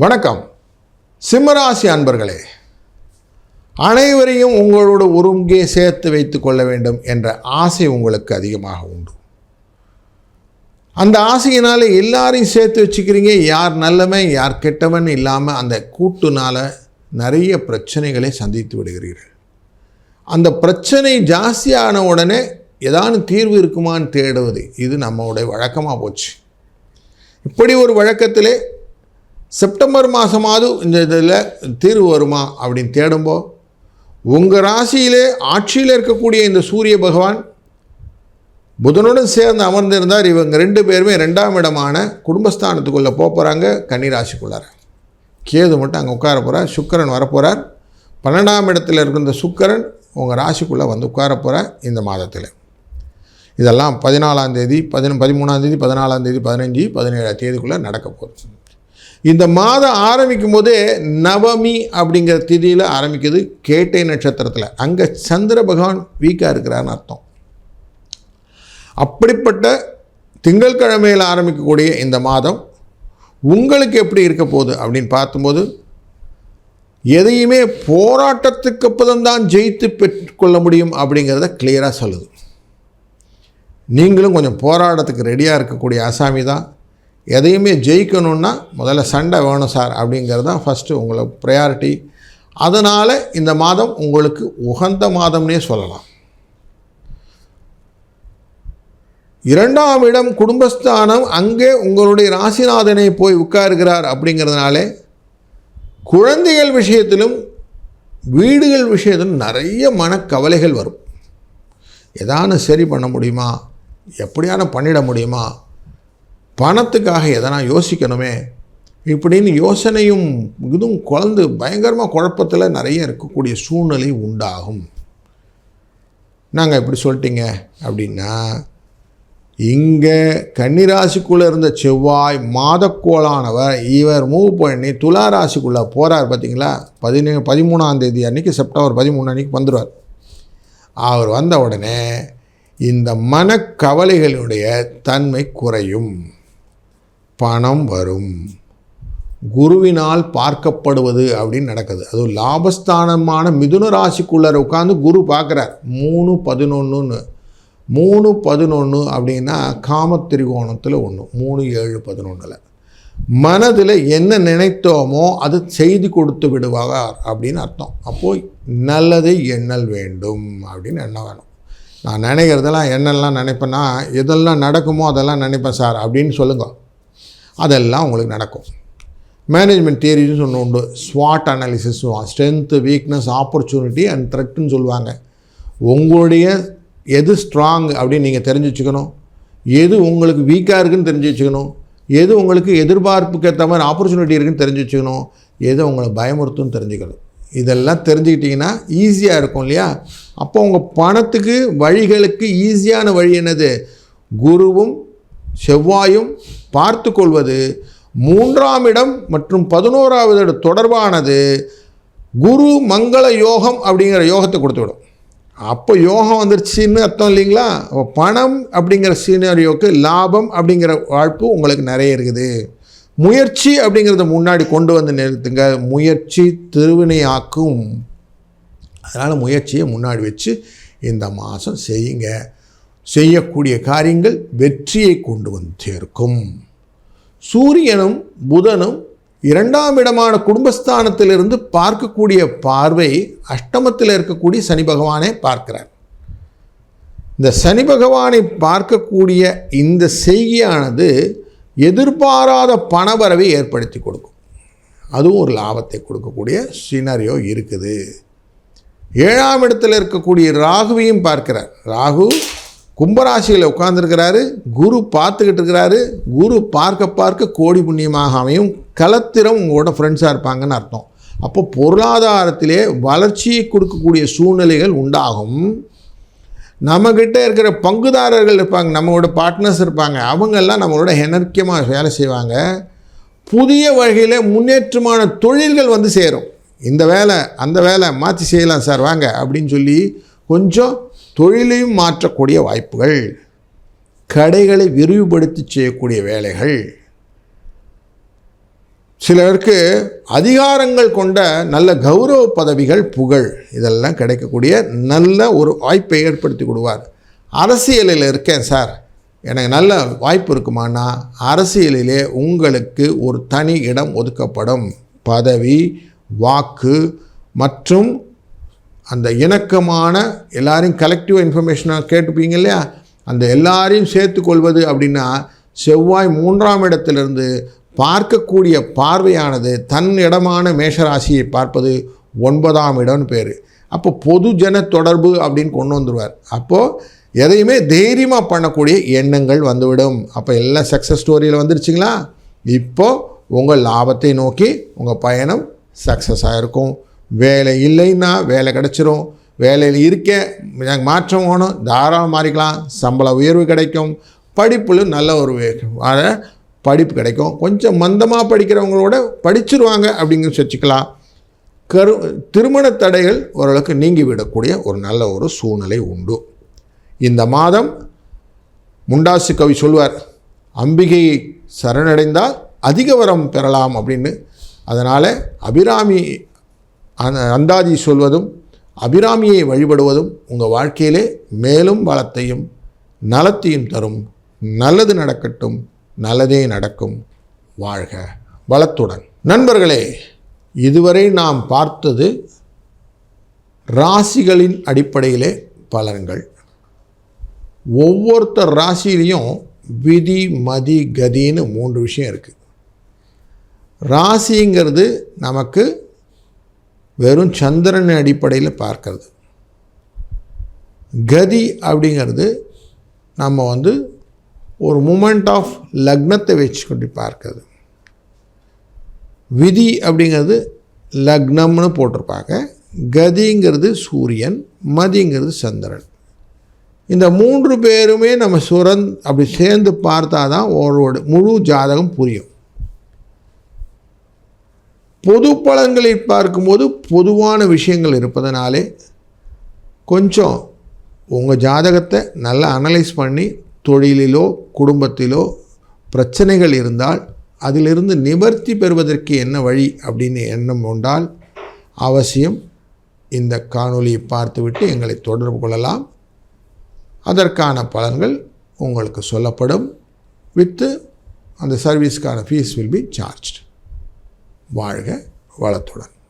வணக்கம் சிம்மராசி அன்பர்களே, அனைவரையும் உங்களோட ஒருங்கே சேர்த்து வைத்து கொள்ள வேண்டும் என்ற ஆசை உங்களுக்கு அதிகமாக உண்டு. அந்த ஆசையினால் எல்லாரையும் சேர்த்து வச்சுக்கிறீங்க. யார் நல்லவன் யார் கெட்டவன் இல்லாமல் அந்த கூட்டுனால் நிறைய பிரச்சனைகளை சந்தித்து விடுகிறீர்கள். அந்த பிரச்சனை ஜாஸ்தியான உடனே ஏதானு தீர்வு இருக்குமான்னு தேடுவது இது நம்மளுடைய வழக்கமாக போச்சு. இப்படி ஒரு வழக்கத்திலே செப்டம்பர் மாதமாவது இந்த இதில் தீர்வு வருமா அப்படின்னு தேடும்போது உங்கள் ராசியிலே ஆட்சியில் இருக்கக்கூடிய இந்த சூரிய பகவான் புதனுடன் சேர்ந்து அமர்ந்திருந்தார். இவங்க ரெண்டு பேருமே 2ஆம் இடமான குடும்பஸ்தானத்துக்குள்ளே போகிறாங்க. கன்னிராசிக்குள்ளார கேது மட்டும் அங்கே உட்கார போகிறார். சுக்கிரன் வரப்போகிறார். 12ஆம் இடத்துல இருக்கிற இந்த சுக்கிரன் உங்கள் ராசிக்குள்ளே வந்து உட்கார போகிறார் இந்த மாதத்தில். இதெல்லாம் 14ஆம் தேதி 13ஆம் தேதி 14ஆம் தேதி 15 17ஆம் தேதிக்குள்ளே நடக்க போகுது. இந்த மாதம் ஆரம்பிக்கும் போதே நவமி அப்படிங்கிற திதியில் ஆரம்பிக்குது. கேட்டை நட்சத்திரத்தில் அங்கே சந்திர பகவான் வீக்காக இருக்கிறான்னு அர்த்தம். அப்படிப்பட்ட திங்கட்கிழமையில் ஆரம்பிக்கக்கூடிய இந்த மாதம் உங்களுக்கு எப்படி இருக்க போகுது அப்படின்னு பார்க்கும்போது எதையுமே போராட்டத்துக்கு அப்புறம்தான் ஜெயித்து பெற்றுக்கொள்ள முடியும் அப்படிங்கிறத கிளியராக சொல்லுது. நீங்களும் கொஞ்சம் போராட்டத்துக்கு ரெடியாக இருக்கக்கூடிய ஆசாமி தான். எதையுமே ஜெயிக்கணுன்னா முதல்ல சண்டை வேணும் சார் அப்படிங்கிறது தான் ஃபஸ்ட்டு உங்களை ப்ரையாரிட்டி. அதனால் இந்த மாதம் உங்களுக்கு உகந்த மாதம்னே சொல்லலாம். 2ஆம் இடம் குடும்பஸ்தானம், அங்கே உங்களுடைய ராசிநாதனை போய் உட்காருகிறார். அப்படிங்கிறதுனாலே குழந்தைகள் விஷயத்திலும் வீடுகள் விஷயத்திலும் நிறைய மனக்கவலைகள் வரும். எதானு சரி பண்ண முடியுமா, எப்படியான பண்ணிட முடியுமா, பணத்துக்காக எதனா யோசிக்கணுமே இப்படின்னு யோசனையும் இதுவும் குழந்து பயங்கரமாக குழப்பத்தில் நிறைய இருக்கக்கூடிய சூழ்நிலை உண்டாகும். நாங்கள் எப்படி சொல்லிட்டீங்க அப்படின்னா, இங்கே கன்னிராசிக்குள்ளே இருந்த செவ்வாய் மாதக்கோளானவர் இவர் மூவ் பண்ணி துலா ராசிக்குள்ளே போகிறார். பார்த்தீங்களா, 13ஆம் தேதி அன்றைக்கி செப்டம்பர் 13 அன்றைக்கி வந்துடுவார். அவர் வந்த உடனே இந்த மனக்கவலைகளுடைய தன்மை குறையும், பணம் வரும், குருவினால் பார்க்கப்படுவது அப்படின்னு நடக்குது. அதுவும் லாபஸ்தானமான மிதுன ராசிக்குள்ளே உட்காந்து குரு பார்க்குறார். 3-11 3-11 அப்படின்னா காமத்திரிகோணத்தில் ஒன்று. 3-7-11 மனதில் என்ன நினைத்தோமோ அது செய்தி கொடுத்து விடுவார் அப்படின்னு அர்த்தம். அப்போது நல்லதை எண்ணல் வேண்டும் அப்படின்னு எண்ண வேணும். நான் நினைக்கிறதெல்லாம் என்னெல்லாம் நினைப்பேன்னா எதெல்லாம் நடக்குமோ அதெல்லாம் நினைப்பேன் சார் அப்படின்னு சொல்லுங்கள். அதெல்லாம் உங்களுக்கு நடக்கும். மேனேஜ்மெண்ட் தியரின்னு ஒன்று உண்டு. ஸ்வாட் analysis, strength, weakness, opportunity and த்ரெட்டுன்னு சொல்லுவாங்க. உங்களுடைய எது ஸ்ட்ராங் அப்படின்னு நீங்கள் தெரிஞ்சு வச்சுக்கணும். எது உங்களுக்கு வீக்காக இருக்குதுன்னு தெரிஞ்சு வச்சுக்கணும். எது உங்களுக்கு எதிர்பார்ப்புக்கு ஏற்ற மாதிரி ஆப்பர்ச்சுனிட்டி இருக்குதுன்னு தெரிஞ்சு வச்சுக்கணும். எது உங்களை பயமுறுத்துன்னு தெரிஞ்சுக்கணும். இதெல்லாம் தெரிஞ்சுக்கிட்டிங்கன்னா ஈஸியாக இருக்கும் இல்லையா? அப்போ உங்கள் பணத்துக்கு வழிகளுக்கு ஈஸியான வழி என்னது? குருவும் செவ்வாயும் பார்த்து கொள்வது. 3ஆம் இடம் மற்றும் 11ஆவது இடம் தொடர்பானது குரு மங்கள யோகம் அப்படிங்கிற யோகத்தை கொடுத்து விடும். அப்போ யோகம் வந்துருச்சுன்னு அர்த்தம் இல்லைங்களா? பணம் அப்படிங்கிற சீனரியோக்கு லாபம் அப்படிங்கிற வாய்ப்பு உங்களுக்கு நிறைய இருக்குது. முயற்சி அப்படிங்கிறத முன்னாடி கொண்டு வந்து நிறுத்துங்க. முயற்சி திருவினையாக்கும். அதனால் முயற்சியை முன்னாடி வச்சு இந்த மாதம் செய்யுங்க. செய்யக்கூடிய காரியங்கள் வெற்றியை கொண்டு வந்து சேர்க்கும். சூரியனும் புதனும் 2ஆம் இடமான குடும்பஸ்தானத்திலிருந்து பார்க்கக்கூடிய பார்வை அஷ்டமத்தில் இருக்கக்கூடிய சனி பகவானை பார்க்கிறார். இந்த சனி பகவானை பார்க்கக்கூடிய இந்த செய்கையானது எதிர்பாராத பணவரவை ஏற்படுத்தி கொடுக்கும். அதுவும் ஒரு லாபத்தை கொடுக்கக்கூடிய சினாரியோ இருக்குது. 7ஆம் இடத்தில் இருக்கக்கூடிய ராகுவையும் பார்க்கிறார். ராகு கும்பராசியில் உட்கார்ந்துருக்கிறாரு. குரு பார்த்துக்கிட்டு இருக்கிறாரு. குரு பார்க்க பார்க்க கோடி புண்ணியமாக அமையும். கலத்திரம் உங்களோட ஃப்ரெண்ட்ஸாக இருப்பாங்கன்னு அர்த்தம். அப்போ பொருளாதாரத்திலே வளர்ச்சியை கொடுக்கக்கூடிய சூழ்நிலைகள் உண்டாகும். நம்மக்கிட்ட இருக்கிற பங்குதாரர்கள் இருப்பாங்க, நம்மளோட பார்ட்னர்ஸ் இருப்பாங்க. அவங்கெல்லாம் நம்மளோட எனர்க்கியமாக வேலை செய்வாங்க. புதிய வகையில் முன்னேற்றமான தொழில்கள் வந்து சேரும். இந்த வேலை அந்த வேலை மாற்றி செய்யலாம் சார் வாங்க அப்படின்னு சொல்லி கொஞ்சம் தொழிலையும் மாற்றக்கூடிய வாய்ப்புகள், கடைகளை விரிவுபடுத்தி செய்யக்கூடிய வேலைகள், சிலருக்கு அதிகாரங்கள் கொண்ட நல்ல கௌரவ பதவிகள், புகழ் இதெல்லாம் கிடைக்கக்கூடிய நல்ல ஒரு வாய்ப்பை ஏற்படுத்தி கொடுவார். அரசியலில் இருக்கேன் சார், எனக்கு நல்ல வாய்ப்பு இருக்குமானா அரசியலிலே உங்களுக்கு ஒரு தனி இடம் ஒதுக்கப்படும். பதவி, வாக்கு மற்றும் அந்த இணக்கமான எல்லாரையும் கலெக்டிவ் இன்ஃபர்மேஷனாக கேட்டுப்பீங்க இல்லையா, அந்த எல்லாரையும் சேர்த்துக்கொள்வது அப்படின்னா செவ்வாய் 3ஆம் இடத்திலிருந்து பார்க்கக்கூடிய பார்வையானது தன் இடமான மேஷராசியை பார்ப்பது 9ஆம் இடம்னு பேர். அப்போ பொதுஜன தொடர்பு அப்படின்னு கொண்டு வந்துடுவார். அப்போது எதையுமே தைரியமாக பண்ணக்கூடிய எண்ணங்கள் வந்துவிடும். அப்போ எல்லாம் சக்ஸஸ் ஸ்டோரியில் வந்துருச்சுங்களா. இப்போது உங்கள் லாபத்தை நோக்கி உங்கள் பயணம் சக்ஸஸ் ஆகிருக்கும். வேலை இல்லைன்னா வேலை கிடச்சிரும். வேலையில் இருக்க எனக்கு மாற்றம் வேணும், தாராளம் மாறிக்கலாம். சம்பள உயர்வு கிடைக்கும். படிப்பில் நல்ல ஒரு படிப்பு கிடைக்கும். கொஞ்சம் மந்தமாக படிக்கிறவங்களோட படிச்சிருவாங்க அப்படிங்கிற வச்சுக்கலாம். திருமண தடைகள் ஓரளவுக்கு நீங்கிவிடக்கூடிய ஒரு நல்ல ஒரு சூழ்நிலை உண்டு. இந்த மாதம் முண்டாசு கவி சொல்வார், அம்பிகையை சரணடைந்தால் அதிக வரம் பெறலாம் அப்படின்னு. அதனால் அபிராமி அந்தாதி சொல்வதும் அபிராமியை வழிபடுவதும் உங்கள் வாழ்க்கையிலே மேலும் பலத்தையும் நலத்தையும் தரும். நல்லது நடக்கட்டும், நல்லதே நடக்கும். வாழ்க வளத்துடன். நண்பர்களே, இதுவரை நாம் பார்த்தது ராசிகளின் அடிப்படையிலே பலன்கள். ஒவ்வொருத்தர் ராசியிலையும் விதி, மதி, கதின்னு 3 விஷயம் இருக்குது. ராசிங்கிறது நமக்கு வெறும் சந்திரன் அடிப்படையில் பார்க்கறது. கதி அப்படிங்கிறது நம்ம ஒரு மூமெண்ட் ஆஃப் லக்னத்தை வச்சுக்கொண்டு பார்க்கறது. விதி அப்படிங்கிறது லக்னம்னு போட்டிருப்பாங்க. கதிங்கிறது சூரியன், மதிங்கிறது சந்திரன். இந்த 3 பேருமே நம்ம அப்படி சேர்ந்து பார்த்தா தான் ஒரு முழு ஜாதகம் புரியும். பொது பலன்களை பார்க்கும்போது பொதுவான விஷயங்கள் இருப்பதனாலே கொஞ்சம் உங்கள் ஜாதகத்தை நல்லா அனலைஸ் பண்ணி தொழிலிலோ குடும்பத்திலோ பிரச்சனைகள் இருந்தால் அதிலிருந்து நிவர்த்தி பெறுவதற்கு என்ன வழி அப்படின்னு எண்ணம் கொண்டால் அவசியம் இந்த காணொலியை பார்த்துவிட்டு எங்களை தொடர்பு கொள்ளலாம். அதற்கான பலன்கள் உங்களுக்கு சொல்லப்படும். வித்து அந்த சர்வீஸ்க்கான ஃபீஸ் வில் பி சார்ஜ்டு. வாழ்க வளத்துடன்.